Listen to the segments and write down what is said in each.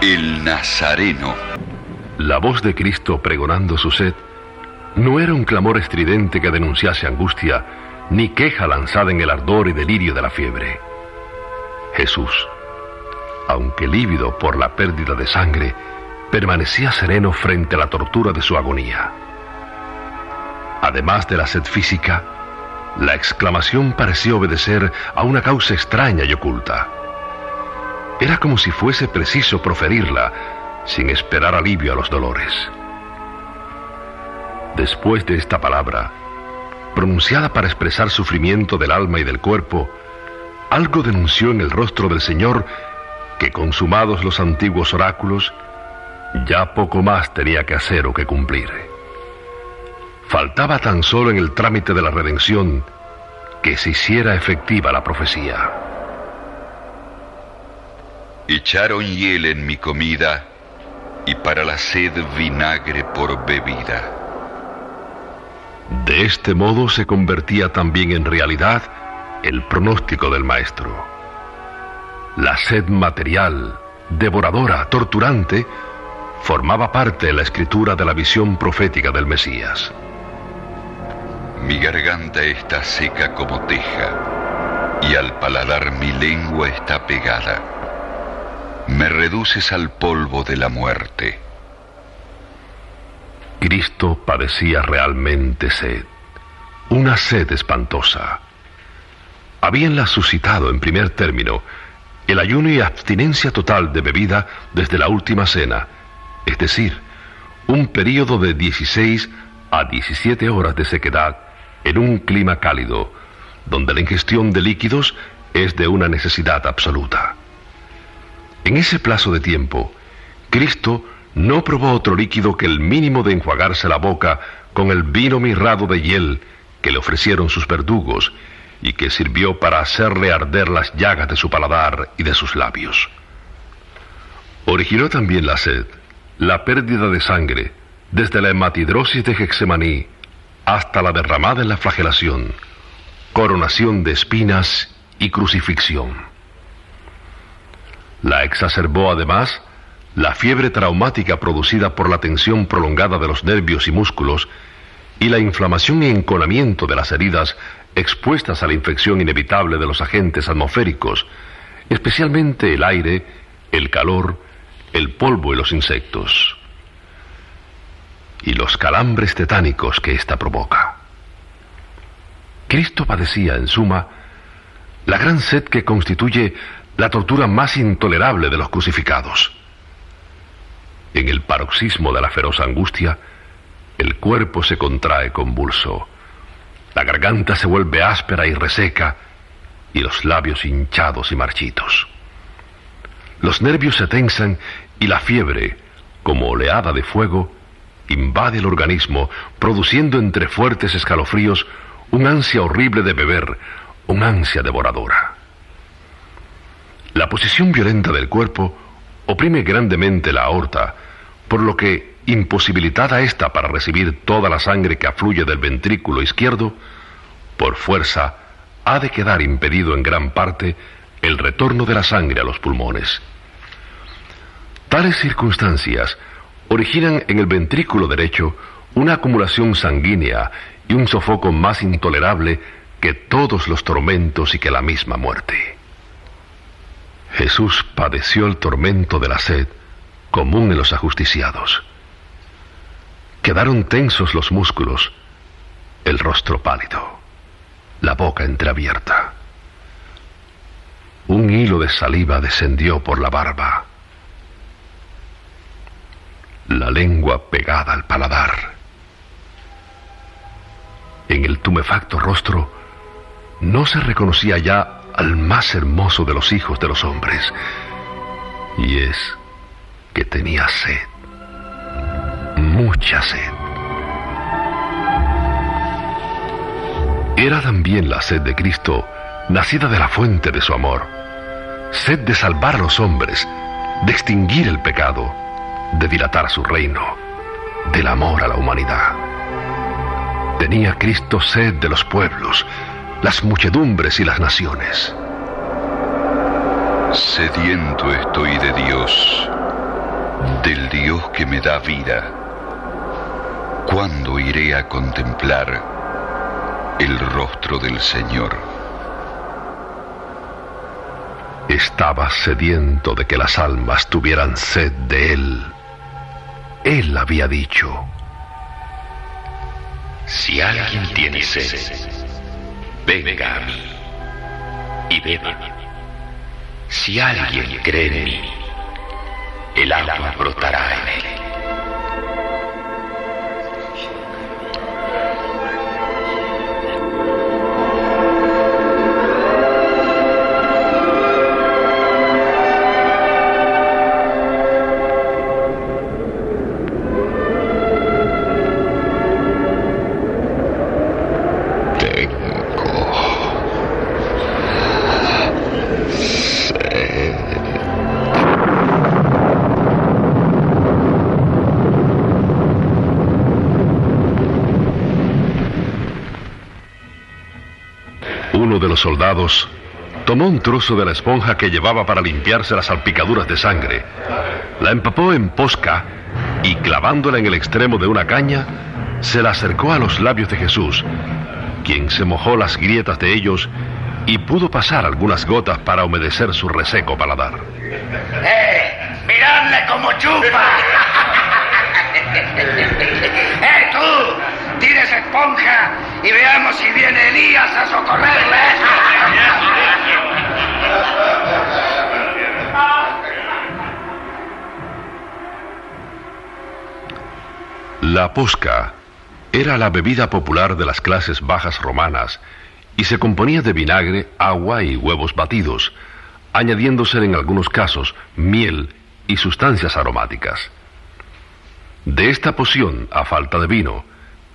El Nazareno. La voz de Cristo pregonando su sed no era un clamor estridente que denunciase angustia, ni queja lanzada en el ardor y delirio de la fiebre. Jesús, aunque lívido por la pérdida de sangre, permanecía sereno frente a la tortura de su agonía. Además de la sed física, la exclamación parecía obedecer a una causa extraña y oculta. Era como si fuese preciso proferirla, sin esperar alivio a los dolores. Después de esta palabra, pronunciada para expresar sufrimiento del alma y del cuerpo, algo denunció en el rostro del Señor que, consumados los antiguos oráculos, ya poco más tenía que hacer o que cumplir. Faltaba tan solo en el trámite de la redención que se hiciera efectiva la profecía. Echaron hiel en mi comida y para la sed vinagre por bebida. De este modo se convertía también en realidad el pronóstico del Maestro. La sed material, devoradora, torturante, formaba parte de la escritura de la visión profética del Mesías. Mi garganta está seca como teja, y al paladar mi lengua está pegada. Me reduces al polvo de la muerte. Cristo padecía realmente sed, una sed espantosa. Habíanla suscitado en primer término el ayuno y abstinencia total de bebida desde la última cena, es decir, un período de 16 a 17 horas de sequedad en un clima cálido, donde la ingestión de líquidos es de una necesidad absoluta. En ese plazo de tiempo, Cristo no probó otro líquido que el mínimo de enjuagarse la boca con el vino mirrado de hiel que le ofrecieron sus verdugos y que sirvió para hacerle arder las llagas de su paladar y de sus labios. Originó también la sed, la pérdida de sangre, desde la hematidrosis de Getsemaní hasta la derramada en la flagelación, coronación de espinas y crucifixión. La exacerbó además la fiebre traumática producida por la tensión prolongada de los nervios y músculos y la inflamación y enconamiento de las heridas expuestas a la infección inevitable de los agentes atmosféricos, especialmente el aire, el calor, el polvo y los insectos, y los calambres tetánicos que ésta provoca. Cristo padecía, en suma, la gran sed que constituye la tortura más intolerable de los crucificados. En el paroxismo de la feroz angustia, el cuerpo se contrae convulso, la garganta se vuelve áspera y reseca, y los labios hinchados y marchitos. Los nervios se tensan y la fiebre, como oleada de fuego, invade el organismo, produciendo entre fuertes escalofríos un ansia horrible de beber, un ansia devoradora. La posición violenta del cuerpo oprime grandemente la aorta, por lo que, imposibilitada ésta para recibir toda la sangre que afluye del ventrículo izquierdo, por fuerza ha de quedar impedido en gran parte el retorno de la sangre a los pulmones. Tales circunstancias originan en el ventrículo derecho una acumulación sanguínea y un sofoco más intolerable que todos los tormentos y que la misma muerte. Jesús padeció el tormento de la sed común en los ajusticiados. Quedaron tensos los músculos, el rostro pálido, la boca entreabierta. Un hilo de saliva descendió por la barba, la lengua pegada al paladar. En el tumefacto rostro no se reconocía ya al más hermoso de los hijos de los hombres, y es que tenía sed, mucha sed. Era también la sed de Cristo, nacida de la fuente de su amor, sed de salvar a los hombres, de extinguir el pecado, de dilatar su reino, del amor a la humanidad. Tenía Cristo sed de los pueblos, las muchedumbres y las naciones. Sediento estoy de Dios, del Dios que me da vida, ¿cuándo iré a contemplar el rostro del Señor? Estaba sediento de que las almas tuvieran sed de Él. Él había dicho: si alguien tiene sed, venga a mí y beba. Si alguien cree en mí, el agua brotará en él. Uno de los soldados tomó un trozo de la esponja que llevaba para limpiarse las salpicaduras de sangre, la empapó en posca y, clavándola en el extremo de una caña, se la acercó a los labios de Jesús, quien se mojó las grietas de ellos y pudo pasar algunas gotas para humedecer su reseco paladar. ¡Miradle cómo chupa! Tú! ¡Tira esa esponja y veamos si viene Elías a socorrerle! La posca era la bebida popular de las clases bajas romanas y se componía de vinagre, agua y huevos batidos, añadiéndose en algunos casos miel y sustancias aromáticas. De esta poción, a falta de vino,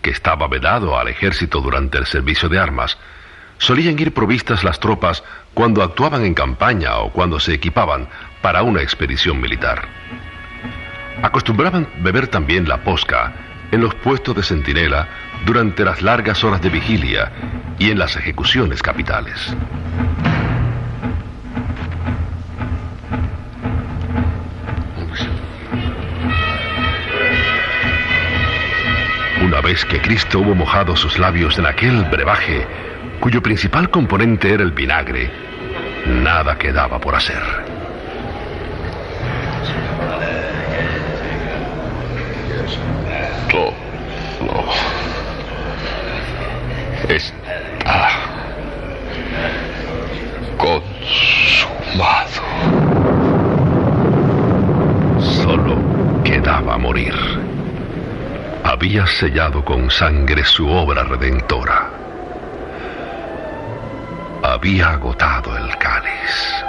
que estaba vedado al ejército durante el servicio de armas, solían ir provistas las tropas cuando actuaban en campaña o cuando se equipaban para una expedición militar. Acostumbraban beber también la posca en los puestos de centinela durante las largas horas de vigilia y en las ejecuciones capitales. Una vez que Cristo hubo mojado sus labios en aquel brebaje, cuyo principal componente era el vinagre, nada quedaba por hacer. Todo está consumado. Solo quedaba morir. Había sellado con sangre su obra redentora. Había agotado el cáliz.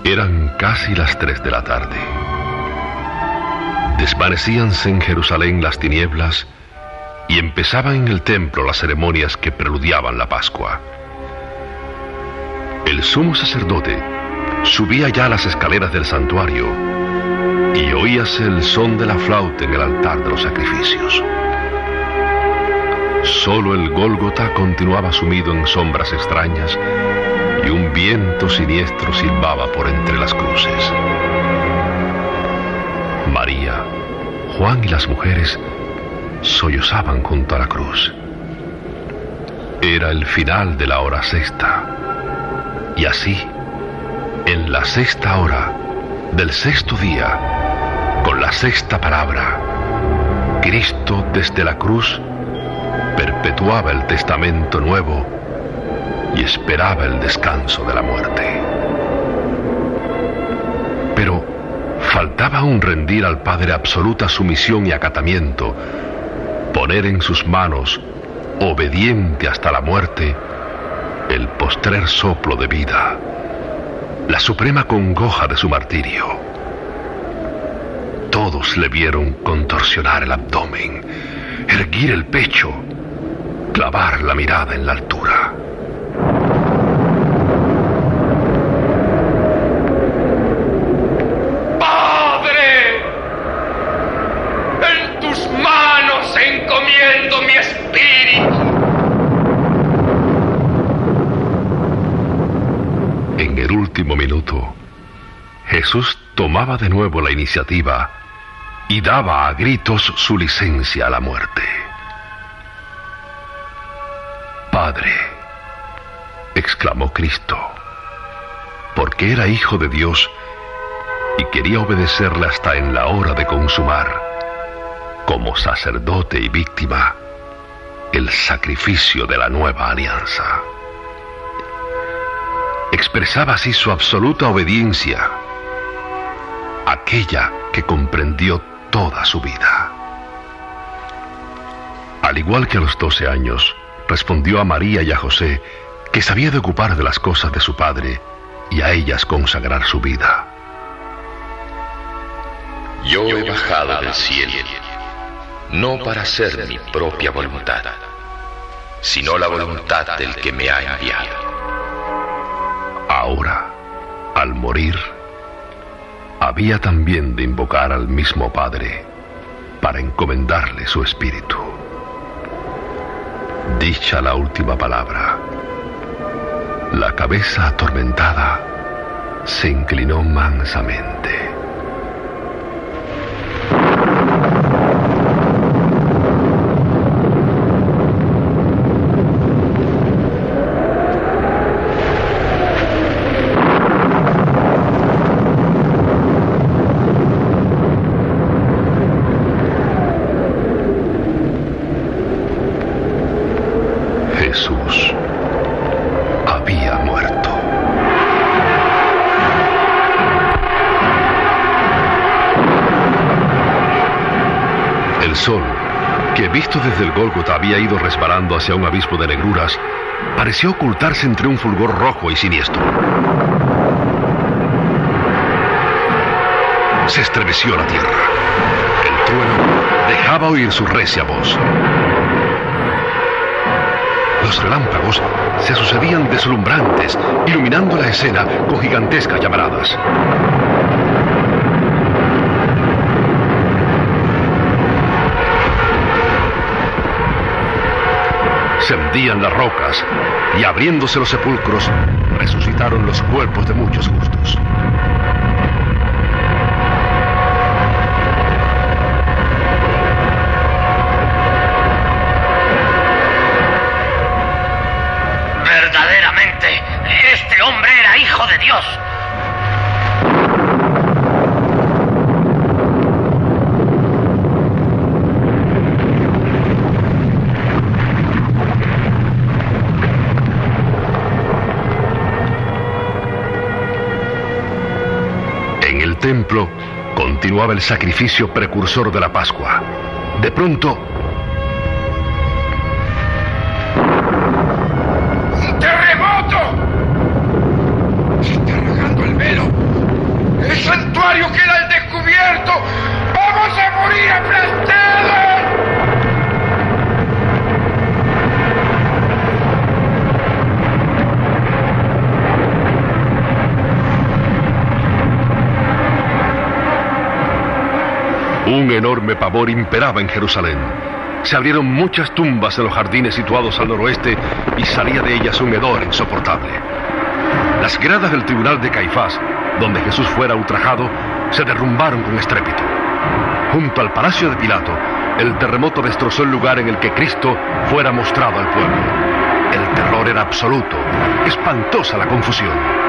Eran casi las 3 de la tarde. Desvanecíanse en Jerusalén las tinieblas y empezaban en el templo las ceremonias que preludiaban la Pascua. El sumo sacerdote subía ya las escaleras del santuario y oíase el son de la flauta en el altar de los sacrificios. Solo el Gólgota continuaba sumido en sombras extrañas y un viento siniestro silbaba por entre las cruces. María, Juan y las mujeres sollozaban junto a la cruz. Era el final de la hora sexta. Y así, en la sexta hora del sexto día, con la sexta palabra, Cristo desde la cruz perpetuaba el testamento nuevo y esperaba el descanso de la muerte. Pero faltaba aún rendir al Padre absoluta sumisión y acatamiento, poner en sus manos, obediente hasta la muerte, el postrer soplo de vida, la suprema congoja de su martirio. Todos le vieron contorsionar el abdomen, erguir el pecho, clavar la mirada en la altura. ¡Padre! En tus manos encomiendo mi En el último minuto, Jesús tomaba de nuevo la iniciativa y daba a gritos su licencia a la muerte. Padre, exclamó Cristo, porque era Hijo de Dios y quería obedecerle hasta en la hora de consumar, como sacerdote y víctima, el sacrificio de la nueva alianza. Expresaba así su absoluta obediencia, aquella que comprendió toda su vida. Al igual que a los 12 años, respondió a María y a José que se había de ocupar de las cosas de su padre y a ellas consagrar su vida. Yo he bajado del cielo, no para hacer mi propia voluntad, sino la voluntad del que me ha enviado. Ahora, al morir, había también de invocar al mismo Padre para encomendarle su espíritu. Dicha la última palabra, la cabeza atormentada se inclinó mansamente. Jesús había muerto. El sol, que visto desde el Gólgota había ido resbalando hacia un abismo de negruras, pareció ocultarse entre un fulgor rojo y siniestro. Se estremeció la tierra. El trueno dejaba oír su recia voz. Los relámpagos se sucedían deslumbrantes, iluminando la escena con gigantescas llamaradas. Se hundían las rocas y, abriéndose los sepulcros, resucitaron los cuerpos de muchos justos. Verdaderamente, este hombre era Hijo de Dios. En el templo continuaba el sacrificio precursor de la Pascua. De pronto, ¡un terremoto! ¡Se está rasgando el velo! ¡El santuario queda al descubierto! ¡Vamos a morir aplastados! un enorme pavor imperaba en Jerusalén. Se abrieron muchas tumbas en los jardines situados al noroeste y salía de ellas un hedor insoportable. Las gradas del tribunal de Caifás, donde Jesús fuera ultrajado, se derrumbaron con estrépito. Junto al palacio de Pilato, el terremoto destrozó el lugar en el que Cristo fuera mostrado al pueblo. El terror era absoluto, espantosa la confusión.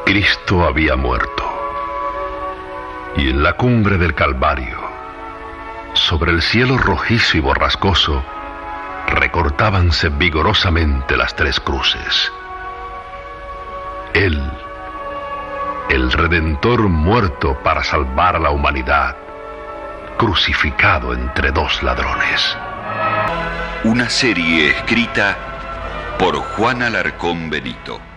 Cristo había muerto. Y en la cumbre del Calvario, sobre el cielo rojizo y borrascoso, recortábanse vigorosamente las tres cruces. Él, el Redentor muerto para salvar a la humanidad, crucificado entre dos ladrones. Una serie escrita por Juan Alarcón Benito.